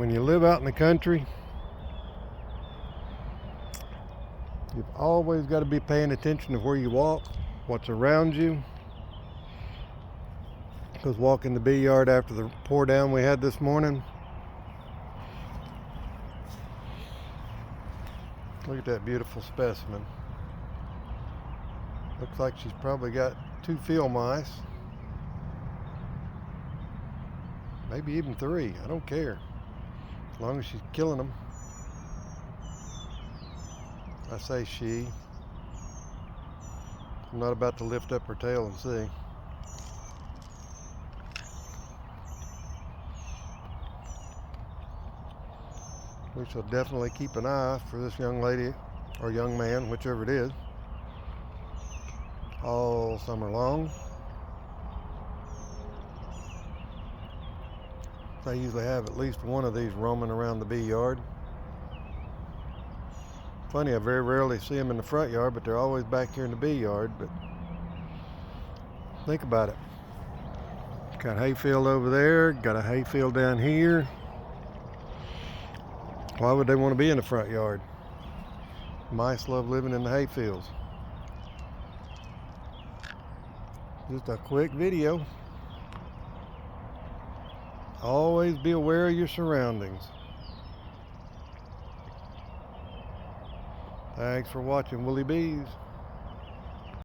when you live out in the country, you've always got to be paying attention to where you walk, what's around you. Because walking the bee yard after the pour down we had this morning, look at that beautiful specimen. Looks like she's probably got 2 field mice, maybe even 3. I don't care, as long as she's killing them. I say she. I'm not about to lift up her tail and see. We shall definitely keep an eye for this young lady or young man, whichever it is, all summer long. They usually have at least one of these roaming around the bee yard. Funny, I very rarely see them in the front yard, but they're always back here in the bee yard. But think about it. Got hayfield over there, got a hayfield down here. Why would they want to be in the front yard? Mice love living in the hayfields. Just a quick video. Always be aware of your surroundings. Thanks for watching Woolly Bees.